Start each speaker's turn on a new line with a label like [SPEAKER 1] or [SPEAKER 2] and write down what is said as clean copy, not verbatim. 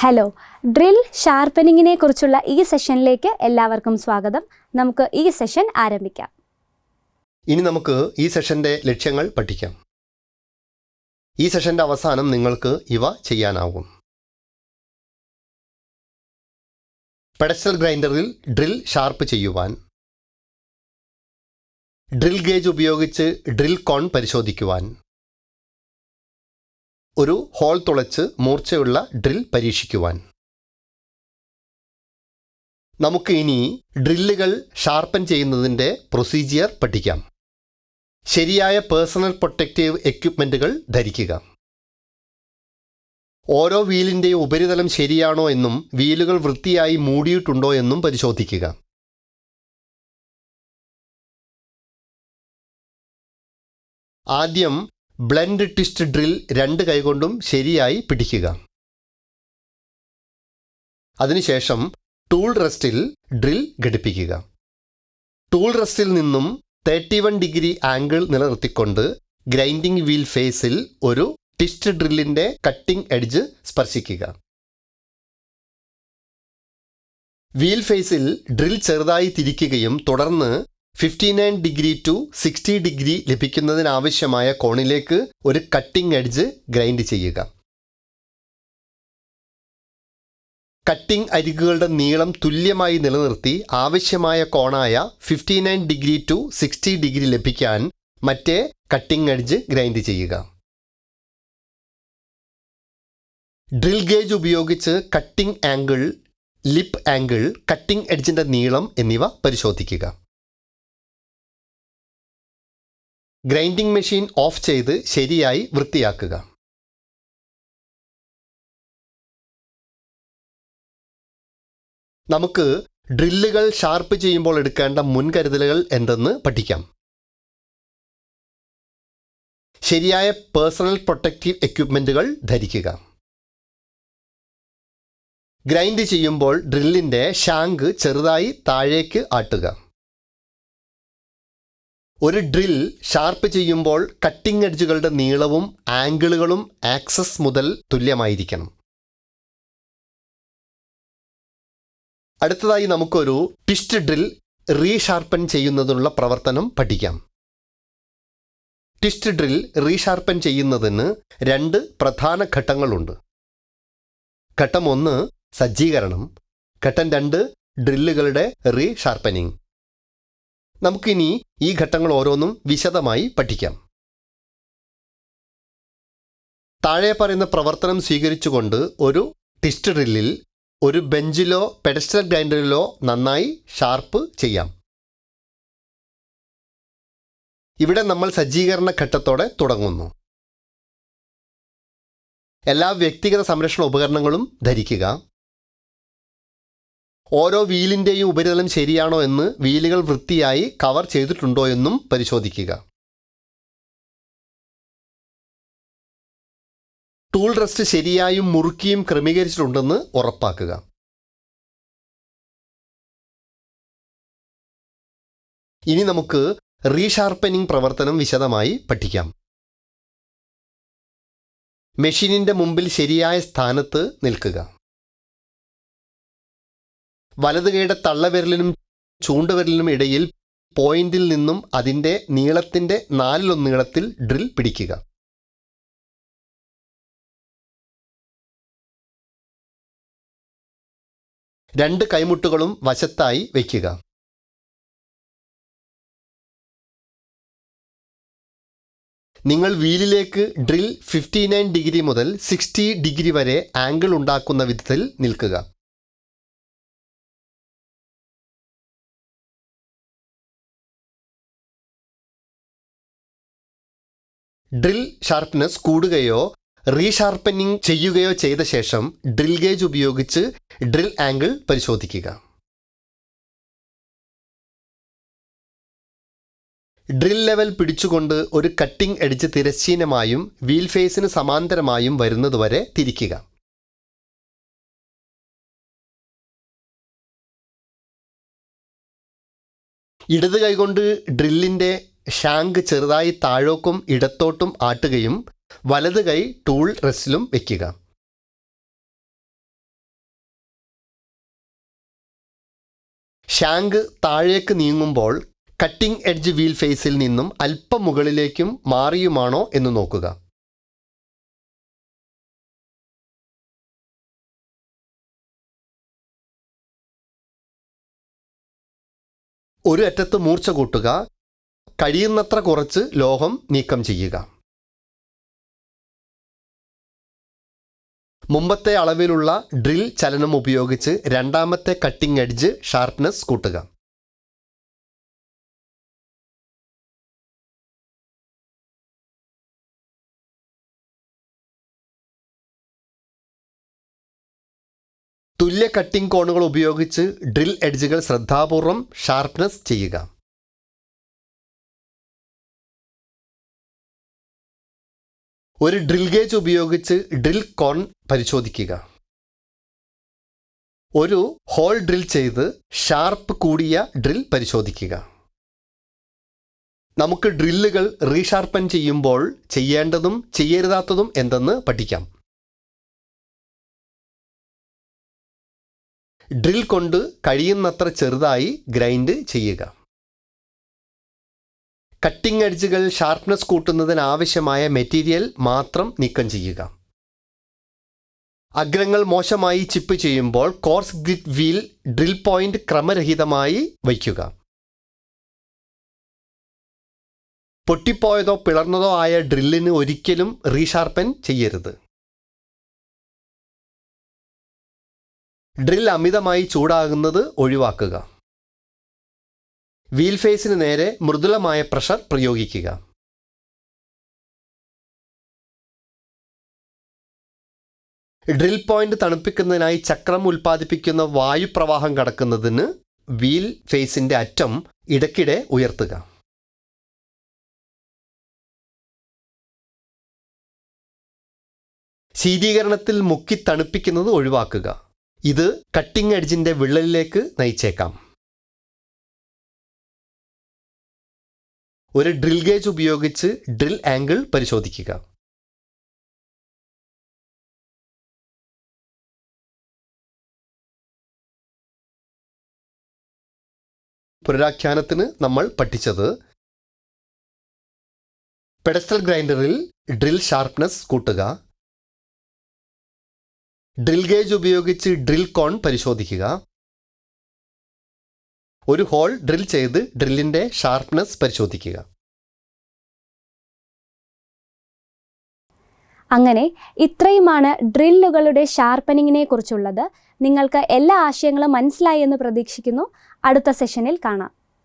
[SPEAKER 1] Hello, drill ഷാർപ്പനിങ്ങിനെ കുറിച്ചുള്ള ഈ സെഷനിലേക്ക് എല്ലാവർക്കും സ്വാഗതം. നമുക്ക് ഈ സെഷൻ ആരംഭിക്കാം.
[SPEAKER 2] ഇനി നമുക്ക് ഈ സെഷൻ്റെ ലക്ഷ്യങ്ങൾ പഠിക്കാം. ഈ സെഷൻ്റെ അവസാനം നിങ്ങൾക്ക് ഇവ ചെയ്യാനാകും. പെഡസ്റ്റൽ ഗ്രൈൻഡറിൽ ഡ്രിൽ ഷാർപ്പ് ചെയ്യുവാൻ, ഡ്രിൽ ഗേജ് ഉപയോഗിച്ച് ഡ്രിൽ കോൺ പരിശോധിക്കുവാൻ, ഒരു ഹോൾ തുളച്ച് മൂർച്ചയുള്ള ഡ്രിൽ പരീക്ഷിക്കുവാൻ. നമുക്ക് ഇനി ഡ്രില്ലുകൾ ഷാർപ്പൻ ചെയ്യുന്നതിൻ്റെ പ്രൊസീജിയർ പഠിക്കാം. ശരിയായ പേഴ്സണൽ പ്രൊട്ടക്റ്റീവ് എക്യുപ്മെൻറ്റുകൾ ധരിക്കുക. ഓരോ വീലിൻ്റെയും ഉപരിതലം ശരിയാണോ എന്നും വീലുകൾ വൃത്തിയായി മൂടിയിട്ടുണ്ടോ എന്നും പരിശോധിക്കുക. ആദ്യം ബ്ലെൻഡ് ട്വിസ്റ്റ് ഡ്രിൽ 2 കൈകൊണ്ടും ശരിയായി പിടിക്കുക. അതിനുശേഷം ടൂൾ റെസ്റ്റിൽ ഡ്രിൽ ഘടിപ്പിക്കുക. ടൂൾ റെസ്റ്റിൽ നിന്നും 31 ഡിഗ്രി ആംഗിൾ നിലനിർത്തിക്കൊണ്ട് ഗ്രൈൻഡിംഗ് വീൽ ഫേസിൽ ഒരു ട്വിസ്റ്റ് ഡ്രില്ലിൻ്റെ കട്ടിംഗ് എഡ്ജ് സ്പർശിക്കുക. വീൽ ഫേസിൽ ഡ്രിൽ ചെറുതായി തിരിക്കുകയും തുടർന്ന് 59 ഡിഗ്രി ടു 60 ഡിഗ്രി ലഭിക്കുന്നതിനാവശ്യമായ കോണിലേക്ക് ഒരു കട്ടിംഗ് എഡ്ജ് ഗ്രൈൻഡ് ചെയ്യുക. കട്ടിംഗ് അരികുകളുടെ നീളം തുല്യമായി നിലനിർത്തി ആവശ്യമായ കോണായ 59 ഡിഗ്രി ടു 60 ഡിഗ്രി ലഭിക്കാൻ മറ്റേ കട്ടിംഗ് എഡ്ജ് ഗ്രൈൻഡ് ചെയ്യുക. ഡ്രിൽ ഗേജ് ഉപയോഗിച്ച് cutting angle, lip angle, cutting എഡ്ജിൻ്റെ നീളം എന്നിവ പരിശോധിക്കുക. ഗ്രൈൻഡിംഗ് മെഷീൻ ഓഫ് ചെയ്ത് ശരിയായി വൃത്തിയാക്കുക. നമുക്ക് ഡ്രില്ലുകൾ ഷാർപ്പ് ചെയ്യുമ്പോൾ എടുക്കേണ്ട മുൻകരുതലുകൾ എന്തെന്ന് പഠിക്കാം. ശരിയായ പേഴ്സണൽ പ്രൊട്ടക്റ്റീവ് എക്യുപ്മെൻറ്റുകൾ ധരിക്കുക. ഗ്രൈൻഡ് ചെയ്യുമ്പോൾ ഡ്രില്ലിൻ്റെ ഷാങ്ക് ചെറുതായി താഴേക്ക് ആട്ടുക. ഒരു ഡ്രിൽ ഷാർപ്പ് ചെയ്യുമ്പോൾ കട്ടിംഗ് എഡ്ജുകളുടെ നീളവും ആംഗിളുകളും ആക്സസ് മുതൽ തുല്യമായിരിക്കണം. അടുത്തതായി നമുക്കൊരു ട്വിസ്റ്റ് ഡ്രിൽ റീഷാർപ്പൻ ചെയ്യുന്നതിനുള്ള പ്രവർത്തനം പഠിക്കാം. ട്വിസ്റ്റ് ഡ്രിൽ റീഷാർപ്പൻ ചെയ്യുന്നതിന് 2 പ്രധാന ഘട്ടങ്ങളുണ്ട്. ഘട്ടം 1 സജ്ജീകരണം, ഘട്ടം 2 ഡ്രില്ലുകളുടെ റീഷാർപ്പനിങ്. നമുക്കിനി ഈ ഘട്ടങ്ങൾ ഓരോന്നും വിശദമായി പഠിക്കാം. താഴെ പറയുന്ന പ്രവർത്തനം സ്വീകരിച്ചുകൊണ്ട് ഒരു ട്വിസ്റ്റ് ഡ്രില്ലിൽ ഒരു ബെഞ്ചിലോ പെഡസ്റ്റൽ ഗ്രൈൻഡറിലോ നന്നായി ഷാർപ്പ് ചെയ്യാം. ഇവിടെ നമ്മൾ സജ്ജീകരണ ഘട്ടത്തോടെ തുടങ്ങുന്നു. എല്ലാ വ്യക്തിഗത സംരക്ഷണ ഉപകരണങ്ങളും ധരിക്കുക. ഓരോ വീലിൻ്റെയും ഉപരിതലം ശരിയാണോ എന്ന്, വീലുകൾ വൃത്തിയായി കവർ ചെയ്തിട്ടുണ്ടോ എന്നും പരിശോധിക്കുക. ടൂൾ റെസ്റ്റ് ശരിയായും മുറുക്കിയും ക്രമീകരിച്ചിട്ടുണ്ടെന്ന് ഉറപ്പാക്കുക. ഇനി നമുക്ക് റീഷാർപ്പനിങ് പ്രവർത്തനം വിശദമായി പഠിക്കാം. മെഷീനിൻ്റെ മുമ്പിൽ ശരിയായ സ്ഥാനത്ത് നിൽക്കുക. വലത് കൈയുടെ തള്ളവിരലിനും ചൂണ്ടുവിരലിനും ഇടയിൽ പോയിന്റിൽ നിന്നും അതിൻ്റെ നീളത്തിൻ്റെ 4/1 നീളത്തിൽ ഡ്രിൽ പിടിക്കുക. രണ്ട് കൈമുട്ടുകളും വശത്തായി വയ്ക്കുക. നിങ്ങൾ വീലിലേക്ക് ഡ്രിൽ 59 ഡിഗ്രി മുതൽ 60 ഡിഗ്രി വരെ ആംഗിൾ ഉണ്ടാക്കുന്ന വിധത്തിൽ നിൽക്കുക. ഡ്രിൽ ഷാർപ്പ്നെസ് കൂടുകയോ റീഷാർപ്പനിങ് ചെയ്യുകയോ ചെയ്ത ശേഷം ഡ്രിൽ ഗേജ് ഉപയോഗിച്ച് ഡ്രിൽ ആംഗിൾ പരിശോധിക്കുക. ഡ്രിൽ ലെവൽ പിടിച്ചുകൊണ്ട് ഒരു കട്ടിംഗ് എഡ്ജ് തിരശ്ചീനമായും വീൽ ഫേസിന് സമാന്തരമായും വരുന്നതുവരെ തിരിക്കുക. ഇടത് കൈകൊണ്ട് ഡ്രില്ലിൻ്റെ ഷാങ്ക് ചെറുതായി താഴോക്കും ഇടത്തോട്ടും ആട്ടുകയും വലത് കൈ ടൂൾ റെസ്റ്റിലും വയ്ക്കുക. ഷാങ്ക് താഴേക്ക് നീങ്ങുമ്പോൾ കട്ടിംഗ് എഡ്ജ് വീൽ ഫേസിൽ നിന്നും അല്പം മുകളിലേക്കും മാറിയുമാണോ എന്ന് നോക്കുക. ഒരു അറ്റത്ത് മൂർച്ച കൂട്ടുക. കഴിയുന്നത്ര കുറച്ച് ലോഹം നീക്കം ചെയ്യുക. മുമ്പത്തെ അളവിലുള്ള ഡ്രിൽ ചലനം ഉപയോഗിച്ച് രണ്ടാമത്തെ കട്ടിംഗ് എഡ്ജ് ഷാർപ്നെസ് കൂട്ടുക. തുല്യ കട്ടിംഗ് കോണുകൾ ഉപയോഗിച്ച് ഡ്രിൽ എഡ്ജുകൾ ശ്രദ്ധാപൂർവം ഷാർപ്നെസ് ചെയ്യുക. ഒരു ഡ്രിൽ ഗേജ് ഉപയോഗിച്ച് ഡ്രിൽ കോൺ പരിശോധിക്കുക. ഒരു ഹോൾ ഡ്രിൽ ചെയ്ത് ഷാർപ്പ് കൂടിയ ഡ്രിൽ പരിശോധിക്കുക. നമുക്ക് ഡ്രില്ലുകൾ റീഷാർപ്പൻ ചെയ്യുമ്പോൾ ചെയ്യേണ്ടതും ചെയ്യരുതാത്തതും എന്തെന്ന് പഠിക്കാം. ഡ്രിൽ കൊണ്ട് കഴിയുന്നത്ര ചെറുതായി ഗ്രൈൻഡ് ചെയ്യുക. കട്ടിംഗ് എഡ്ജുകൾ ഷാർപ്നെസ് കൂട്ടുന്നതിനാവശ്യമായ മെറ്റീരിയൽ മാത്രം നീക്കം ചെയ്യുക. അഗ്രങ്ങൾ മോശമായി ചിപ്പ് ചെയ്യുമ്പോൾ coarse grit wheel drill point ക്രമരഹിതമായി വയ്ക്കുക. പൊട്ടിപ്പോയതോ പിളർന്നതോ ആയ ഡ്രില്ലിന് ഒരിക്കലും റീഷാർപ്പൻ ചെയ്യരുത്. ഡ്രിൽ അമിതമായി ചൂടാകുന്നത് ഒഴിവാക്കുക. വീൽ ഫേസിന് നേരെ മൃദുലമായ പ്രഷർ പ്രയോഗിക്കുക. ഡ്രിൽ പോയിന്റ് തണുപ്പിക്കുന്നതിനായി ചക്രം ഉൽപ്പാദിപ്പിക്കുന്ന വായുപ്രവാഹം കടക്കുന്നതിന് വീൽ ഫേസിന്റെ അറ്റം ഇടയ്ക്കിടെ ഉയർത്തുക. ശീതീകരണത്തിൽ മുക്കി തണുപ്പിക്കുന്നത് ഒഴിവാക്കുക. ഇത് കട്ടിംഗ് എഡ്ജിന്റെ വിള്ളലിലേക്ക് നയിച്ചേക്കാം. ഒരു ഡ്രിൽ ഗേജ് ഉപയോഗിച്ച് ഡ്രിൽ ആംഗിൾ പരിശോധിക്കുക. പുനരാഖ്യാനത്തിന് നമ്മൾ പഠിച്ചത് പെഡസ്റ്റൽ ഗ്രൈൻഡറിൽ ഡ്രിൽ ഷാർപ്നെസ് കൂട്ടുക, ഡ്രിൽ ഗേജ് ഉപയോഗിച്ച് ഡ്രിൽ കോൺ പരിശോധിക്കുക, ഒരു ഹോൾ ഡ്രിൽ ചെയ്ത് ഡ്രില്ലിൻ്റെ ഷാർപ്നെസ് പരിശോധിക്കുക.
[SPEAKER 1] അങ്ങനെ ഇത്രയുമാണ് ഡ്രില്ലുകളുടെ ഷാർപ്പനിങ്ങിനെ കുറിച്ചുള്ളത്. നിങ്ങൾക്ക് എല്ലാ ആശയങ്ങളും മനസ്സിലായി എന്ന് പ്രതീക്ഷിക്കുന്നു. അടുത്ത സെഷനിൽ കാണാം.